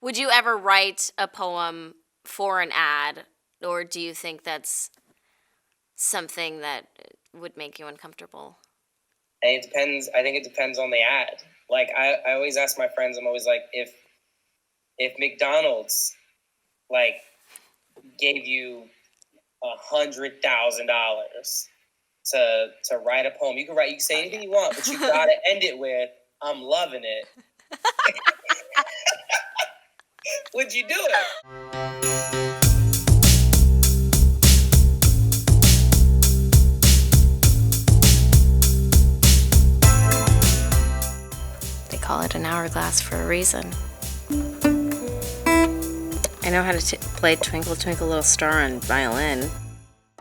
Would you ever write a poem for an ad, or do you think that's something that would make you uncomfortable? And it depends. I think it depends on the ad. Like I always ask my friends. I'm always like, if McDonald's like gave you $100,000 to write a poem, you can say anything you want, but you gotta end it with "I'm loving it." Would you do it? They call it an hourglass for a reason. I know how to play Twinkle Twinkle Little Star on violin.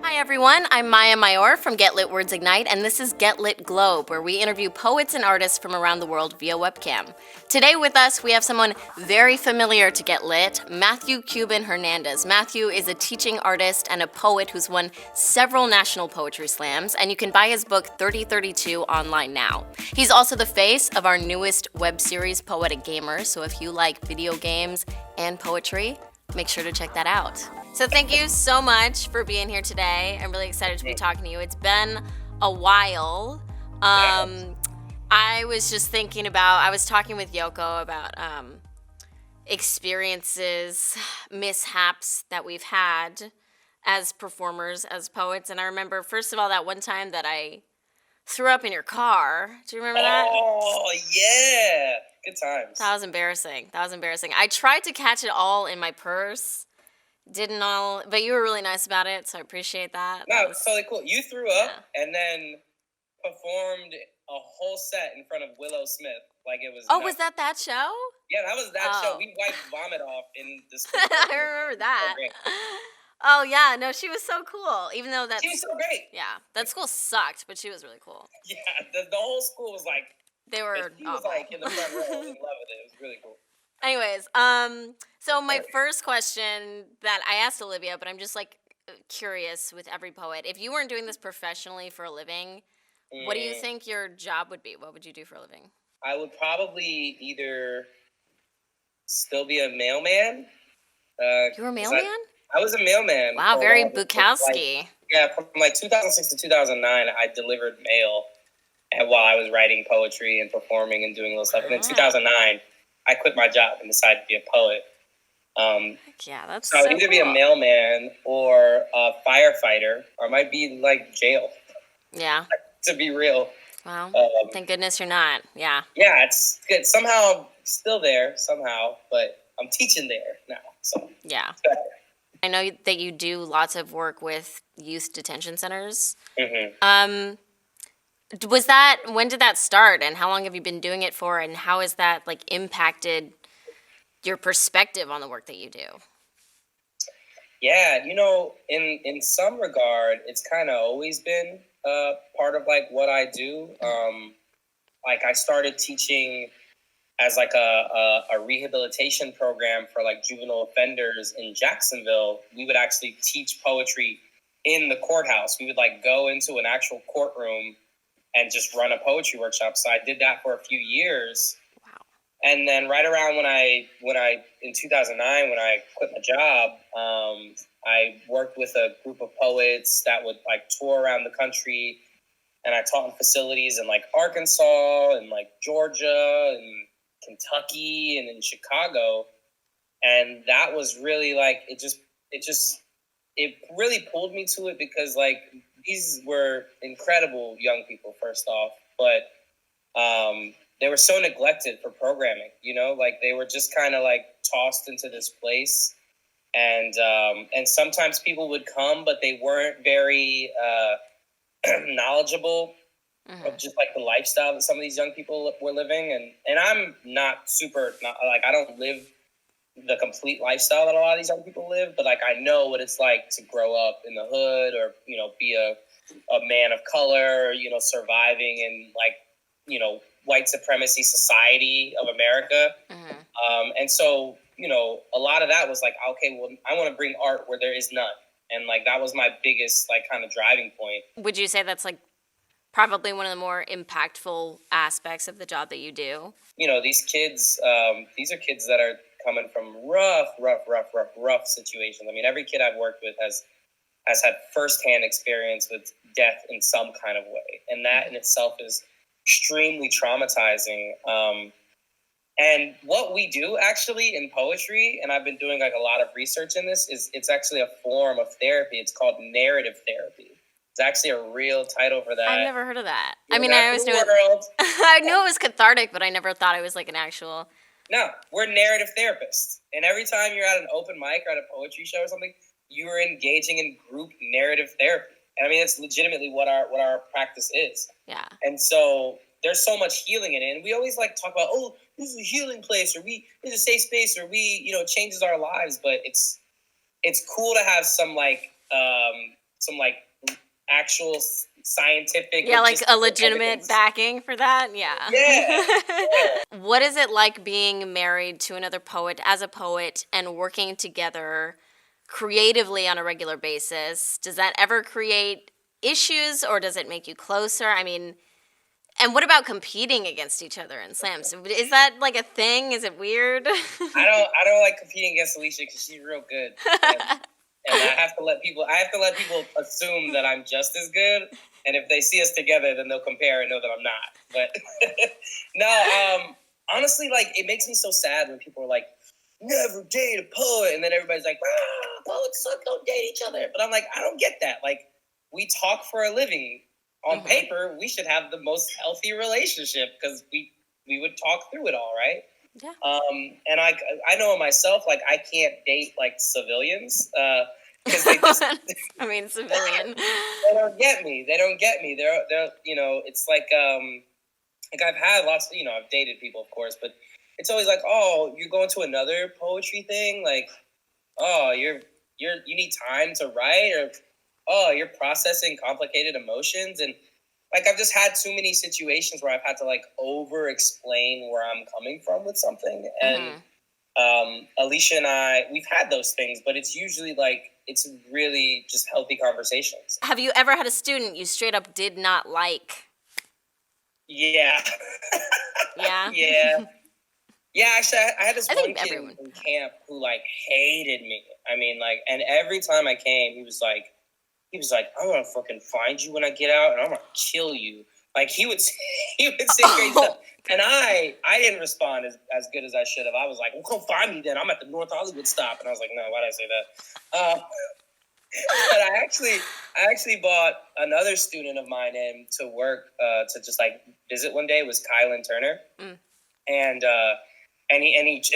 Hi everyone, I'm Maia from Get Lit Words Ignite, and this is Get Lit Globe, where we interview poets and artists from around the world via webcam. Today with us, we have someone very familiar to Get Lit, Mathew Cuban Hernandez. Mathew is a teaching artist and a poet who's won several national poetry slams, and you can buy his book 3032 online now. He's also the face of our newest web series, Poetic Gamer, so if you like video games and poetry, make sure to check that out. So thank you so much for being here today. I'm really excited to be talking to you. It's been a while. I was just thinking I was talking with Yoko about experiences, mishaps that we've had as performers, as poets. And I remember, first of all, that one time that I threw up in your car. Do you remember that? Oh, yeah. Good times. That was embarrassing. I tried to catch it all in my purse. Didn't all, but you were really nice about it, so I appreciate that. No, it was totally cool. You threw up and then performed a whole set in front of Willow Smith. Like it was. Oh, was that show? Yeah, that was that show. We wiped vomit off in the school. I remember that. Oh yeah, no, she was so cool. Even though she was so great. Yeah, that school sucked, but she was really cool. Yeah, the whole school was like. They were. She was like in the front row and loving it. It was really cool. Anyways, so my first question that I asked Olivia, but I'm just like curious with every poet. If you weren't doing this professionally for a living, what do you think your job would be? What would you do for a living? I would probably either still be a mailman. You were a mailman? I was a mailman. Wow, very Bukowski. From like 2006 to 2009, I delivered mail, and while I was writing poetry and performing and doing little stuff. And in 2009, I quit my job and decided to be a poet. Yeah, that's so I would either be a mailman or a firefighter, or I might be like jail. Yeah. To be real. Well, thank goodness you're not. Yeah. Yeah, it's good. Somehow still there, but I'm teaching there now. So yeah. I know that you do lots of work with youth detention centers. Mm-hmm. When did that start, and how long have you been doing it for, and how has that like impacted your perspective on the work that you do? Yeah, in some regard, it's kind of always been part of like what I do. Like I started teaching as like a rehabilitation program for like juvenile offenders in Jacksonville. We would actually teach poetry in the courthouse. We would like go into an actual courtroom and just run a poetry workshop. So I did that for a few years. Wow. And then right around when I in 2009, when I quit my job, I worked with a group of poets that would like tour around the country, and I taught in facilities in like Arkansas and like Georgia and Kentucky and in Chicago. And that was really like, it really pulled me to it because like, these were incredible young people, first off, but they were so neglected for programming, like they were just kind of like tossed into this place. And sometimes people would come, but they weren't very knowledgeable of just like the lifestyle that some of these young people were living. And I'm not I don't live the complete lifestyle that a lot of these young people live, but like I know what it's like to grow up in the hood, or be a man of color, surviving in like white supremacy society of America. And so a lot of that was like, okay, well, I want to bring art where there is none, and like that was my biggest like kind of driving point. Would you say that's like probably one of the more impactful aspects of the job that you do? These kids, these are kids that are coming from rough situations. I mean, every kid I've worked with has had firsthand experience with death in some kind of way, and that in itself is extremely traumatizing. And what we do actually in poetry, and I've been doing like a lot of research in this, is it's actually a form of therapy. It's called narrative therapy. It's actually a real title for that. I've never heard of that. I mean, I always knew it. I knew it was cathartic, but I never thought it was like an actual. No, we're narrative therapists, and every time you're at an open mic or at a poetry show or something, you are engaging in group narrative therapy. And I mean, it's legitimately what our practice is. Yeah. And so there's so much healing in it. And we always like talk about, oh, this is a healing place, or this is a safe space, or it changes our lives. But it's cool to have some actual scientific. Yeah, like a legitimate evidence. Backing for that. Yeah. Yeah. What is it like being married to another poet as a poet and working together creatively on a regular basis? Does that ever create issues, or does it make you closer? I mean, and what about competing against each other in slams? Is that like a thing? Is it weird? I don't like competing against Alicia because she's real good, and I have to let people assume that I'm just as good. And if they see us together, then they'll compare and know that I'm not. But no, honestly, like it makes me so sad when people are like, never date a poet, and then everybody's like, poets don't date each other. But I'm like, I don't get that. Like, we talk for a living. On paper, we should have the most healthy relationship because we would talk through it all, right? Yeah. And I know myself, like I can't date like civilians because they just. I mean, civilian. They don't get me. They're it's like I've had lots. I've dated people, of course, but it's always like, oh, you're going to another poetry thing, like, oh, you need time to write, or oh, you're processing complicated emotions. And like, I've just had too many situations where I've had to like over explain where I'm coming from with something. And Alicia and I, we've had those things, but it's usually like, it's really just healthy conversations. Have you ever had a student you straight up did not like? Yeah. Yeah? Yeah. Yeah, actually, I had this one kid in camp who like hated me. I mean, like, and every time I came, he was like, I'm gonna fucking find you when I get out, and I'm gonna kill you. Like he would say crazy stuff, and I didn't respond as good as I should have. I was like, well, come find me then. I'm at the North Hollywood stop, and I was like, no, why did I say that? But I actually brought another student of mine in to work to just like visit one day. It was Kylan Turner, and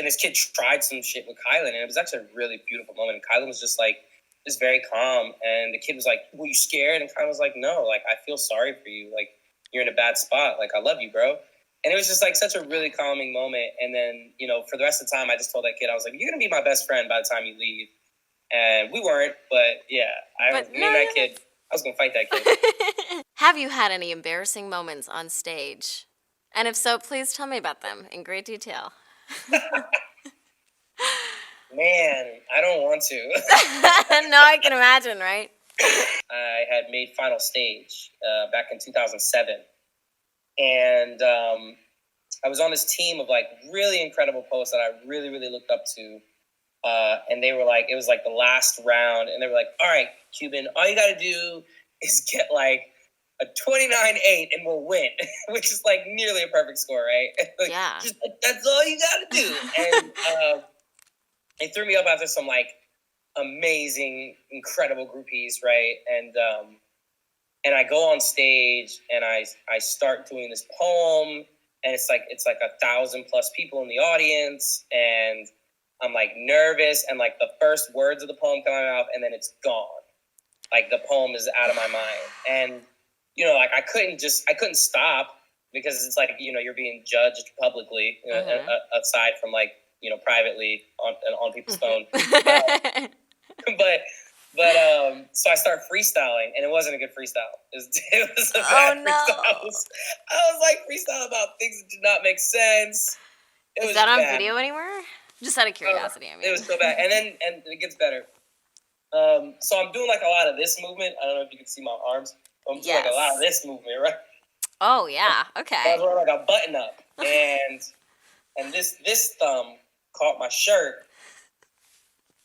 this kid tried some shit with Kylan, and it was actually a really beautiful moment. And Kylan was just like. Just very calm, and the kid was like, were you scared? And kind of was like, no, like, I feel sorry for you, like, you're in a bad spot, like, I love you, bro. And it was just like such a really calming moment. And then, for the rest of the time, I just told that kid, I was like, you're gonna be my best friend by the time you leave. And we weren't, but yeah, I was gonna fight that kid. Have you had any embarrassing moments on stage? And if so, please tell me about them in great detail. Man, I don't want to. No, I can imagine, right? I had made Final Stage back in 2007. And I was on this team of like really incredible poets that I really, really looked up to. And they were like, it was like the last round. And they were like, all right, Cuban, all you got to do is get like a 29-8 and we'll win, which is like nearly a perfect score, right? Like, yeah. Just like, that's all you got to do. And they threw me up after some like amazing, incredible groupies, right? And I go on stage and I start doing this poem, and it's like 1,000+ people in the audience, and I'm like nervous, and like the first words of the poem come out of my mouth, and then it's gone. Like the poem is out of my mind, and like I couldn't stop because it's like you're being judged publicly, aside from like. Privately on people's phone. But so I start freestyling, and it wasn't a good freestyle. It was a bad freestyle. I was like freestyling about things that did not make sense. Is that on video anywhere? Just out of curiosity, I mean. It was so bad. And it gets better. So I'm doing like a lot of this movement. I don't know if you can see my arms. I'm doing like a lot of this movement, right? Oh, yeah. Okay. I was wearing like a button up, and this thumb caught my shirt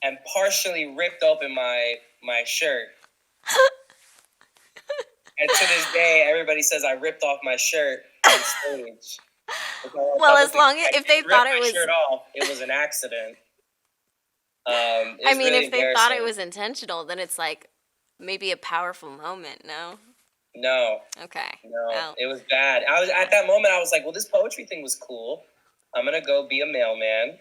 and partially ripped open my shirt. And to this day, everybody says I ripped off my shirt on stage. Well, as long as if they thought it was shirt off, it was an accident. I mean, really if they thought it was intentional, then it's like maybe a powerful moment. No. No. Okay. No, well, it was bad. I was at that moment. I was like, well, this poetry thing was cool. I'm gonna go be a mailman.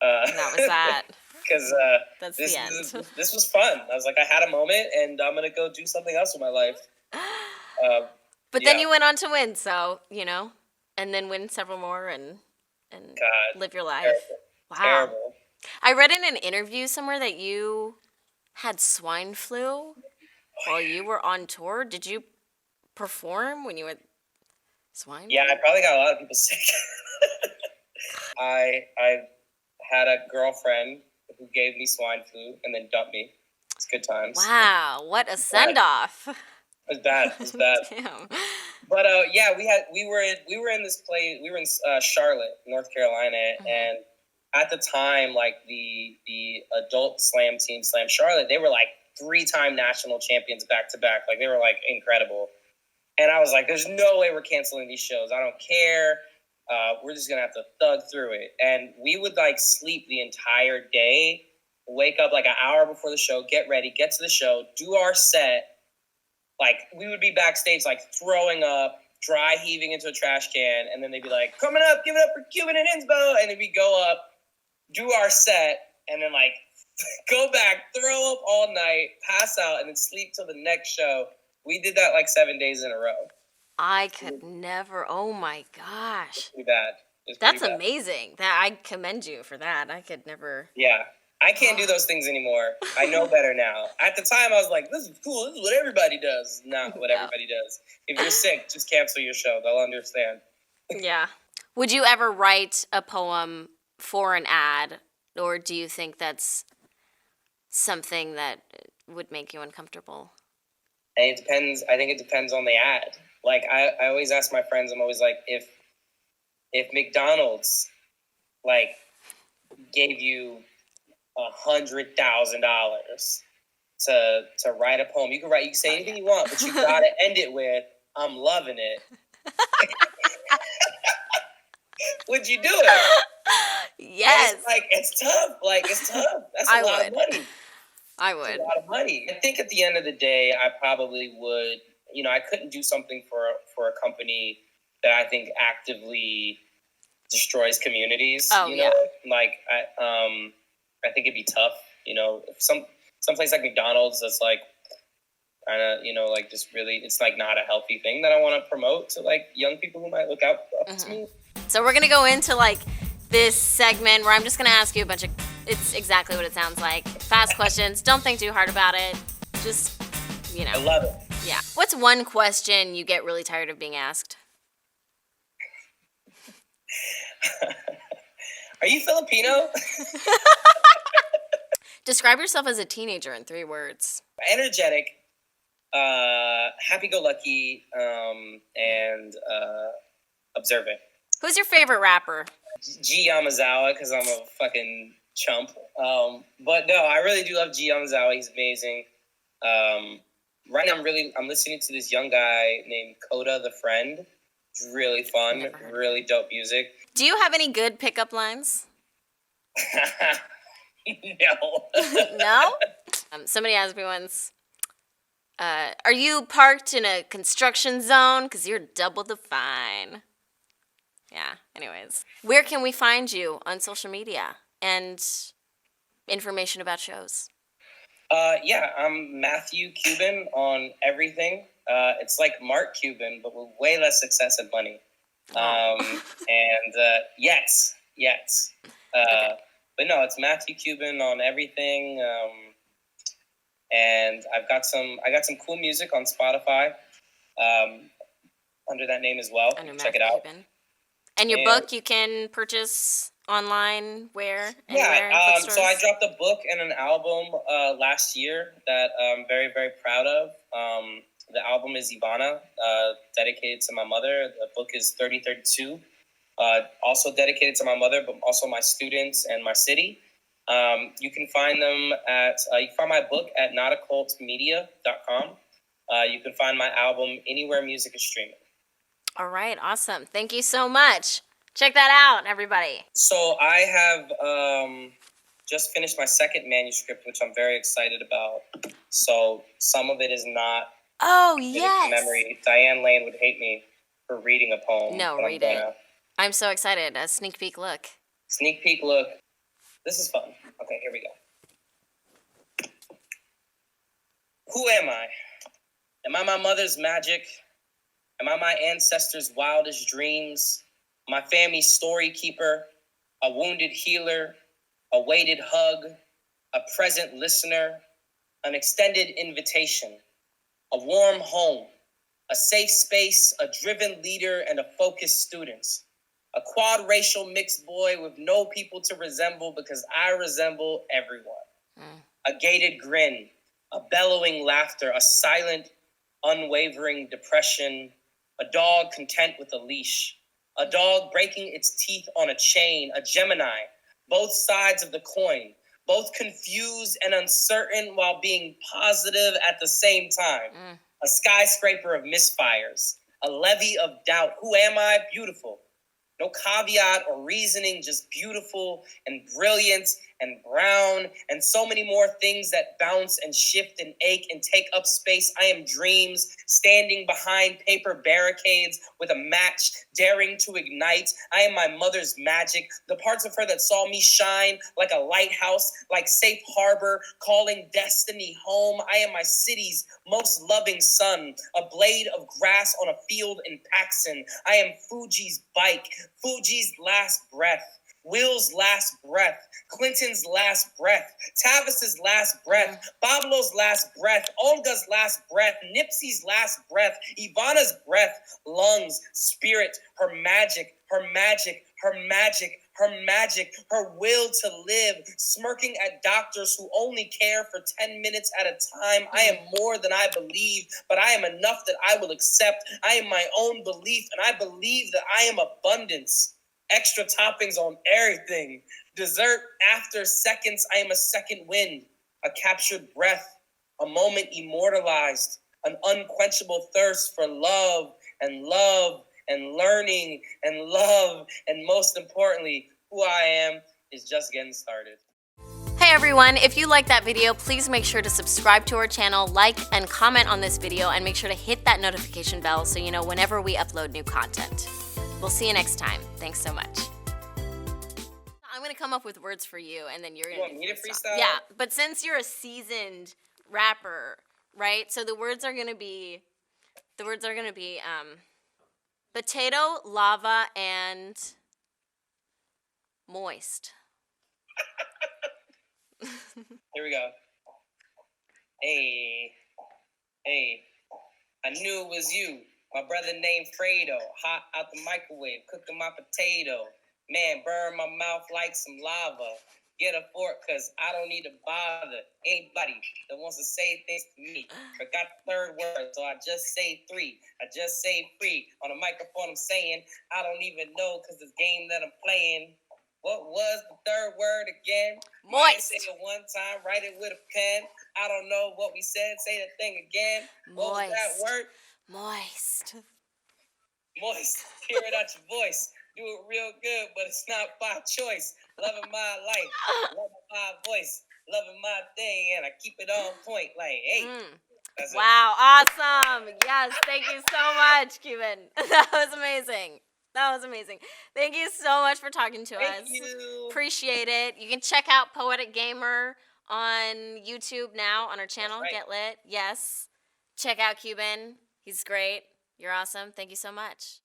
And that was that. Because that's the end. This was fun. I was like, I had a moment, and I'm gonna go do something else with my life. But then you went on to win, so and then win several more, and God, live your life. Terrible. Wow. Terrible. I read in an interview somewhere that you had swine flu while you were on tour. Did you perform when you had swine? Yeah, I probably got a lot of people sick. I had a girlfriend who gave me swine flu and then dumped me. It's good times. Wow, what a send off! It was bad. It was bad. Damn. But yeah, we were in this place. We were in Charlotte, North Carolina, and at the time, like the adult slam team, Slam Charlotte, they were like 3-time national champions back to back. Like they were like incredible. And I was like, there's no way we're canceling these shows. I don't care. We're just going to have to thug through it. And we would like sleep the entire day, wake up like an hour before the show, get ready, get to the show, do our set. Like we would be backstage, like throwing up, dry heaving into a trash can. And then they'd be like, coming up, give it up for Cuban Hernandez. And then we go up, do our set, and then like go back, throw up all night, pass out, and then sleep till the next show. We did that like 7 days in a row. I could never. Oh my gosh. It's pretty bad. That's amazing. That I commend you for that. I could never. Yeah. I can't do those things anymore. I know better now. At the time, I was like, this is cool. This is what everybody does. Not what everybody does. If you're sick, just cancel your show. They'll understand. Yeah. Would you ever write a poem for an ad, or do you think that's something that would make you uncomfortable? And it depends. I think it depends on the ad. Like I always ask my friends. I'm always like, if McDonald's like gave you $100,000 to write a poem, you can say anything you want, but you gotta end it with "I'm loving it." Would you do it? Yes. It's tough. It's tough. That's a lot of money. I would. It's a lot of money. I think at the end of the day, I probably would. I couldn't do something for a company that I think actively destroys communities. Oh, yeah. Like I think it'd be tough. If some place like McDonald's that's like kind of like just really, it's like not a healthy thing that I want to promote to like young people who might look up to me. So we're gonna go into like this segment where I'm just gonna ask you a bunch of. It's exactly what it sounds like. Fast questions. Don't think too hard about it. Just I love it. Yeah. What's one question you get really tired of being asked? Are you Filipino? Describe yourself as a teenager in 3 words. Energetic, happy-go-lucky, and observant. Who's your favorite rapper? G Yamazawa, because I'm a fucking chump. But no, I really do love G Yamazawa. He's amazing. Right now, I'm listening to this young guy named Coda the Friend. It's really fun, really dope music. Do you have any good pickup lines? No. No? Somebody asked me once, are you parked in a construction zone? Because you're double the fine. Yeah, anyways. Where can we find you on social media and information about shows? Yeah, I'm Mathew Cuban on everything. It's like Mark Cuban, but with way less success and money. And yet. Okay. But no, it's Mathew Cuban on everything. And I got some cool music on Spotify under that name as well. Check it out. Cuban. And your book you can purchase online where? Yeah, so I dropped a book and an album last year that I'm very, very proud of. The album is Ivana, dedicated to my mother. The book is 3032. Also dedicated to my mother, but also my students and my city. You can find them you can find my book at notoccultmedia.com. You can find my album anywhere music is streaming. All right, awesome. Thank you so much. Check that out, everybody. So I have just finished my second manuscript, which I'm very excited about. So some of it is not memory. Diane Lane would hate me for reading a poem. No, read it. I'm so excited. A sneak peek look. Sneak peek look. This is fun. Okay, here we go. Who am I? Am I my mother's magic? Am I my ancestors' wildest dreams? My family's story keeper? A wounded healer? A weighted hug? A present listener? An extended invitation? A warm home? A safe space? A driven leader and a focused student? A quad-racial mixed boy with no people to resemble because I resemble everyone. A gated grin, a bellowing laughter, a silent, unwavering depression, a dog content with a leash, a dog breaking its teeth on a chain, a Gemini, both sides of the coin, both confused and uncertain while being positive at the same time. A skyscraper of misfires, a levee of doubt. Who am I? Beautiful. No caveat or reasoning, just beautiful and brilliant and brown and so many more things that bounce and shift and ache and take up space. I am dreams standing behind paper barricades with a match daring to ignite. I am my mother's magic, the parts of her that saw me shine like a lighthouse, like safe harbor, calling destiny home. I am my city's most loving sun, a blade of grass on a field in Paxson. I am Fuji's bike, Fuji's last breath, Will's last breath, Clinton's last breath, Tavis's last breath, Pablo's last breath, Olga's last breath, Nipsey's last breath, Ivana's breath, lungs, spirit, her magic, her magic, her magic, her magic, her will to live, smirking at doctors who only care for 10 minutes at a time. I am more than I believe, but I am enough that I will accept. I am my own belief, and I believe that I am abundance. Extra toppings on everything. Dessert after seconds, I am a second wind, a captured breath, a moment immortalized, an unquenchable thirst for love and learning and love, and most importantly, who I am is just getting started. Hey everyone, if you like that video, please make sure to subscribe to our channel, like and comment on this video, and make sure to hit that notification bell so you know whenever we upload new content. We'll see you next time. Thanks so much. I'm going to come up with words for you, and then you're going to want me to freestyle? Yeah, but since you're a seasoned rapper, right? So the words are going to be potato, lava, and moist. Here we go. Hey, I knew it was you. My brother named Fredo, hot out the microwave, cooking my potato. Man, burn my mouth like some lava. Get a fork, cause I don't need to bother anybody that wants to say things to me. Forgot the third word, so I just say three. I just say free. On the microphone I'm saying, I don't even know, cause this game that I'm playing. What was the third word again? Moist. Say it one time, write it with a pen. I don't know what we said, say the thing again. What was that word? Moist. Moist. Hear it out your voice. Do it real good, but it's not by choice. Loving my life, loving my voice, loving my thing, and I keep it on point. Like, hey. Wow, awesome. Yes, thank you so much, Cuban. That was amazing. Thank you so much for talking to us. Thank you. Appreciate it. You can check out Poetic Gamer on YouTube now on our channel, Right. Get Lit. Yes. Check out Cuban. He's great. You're awesome. Thank you so much.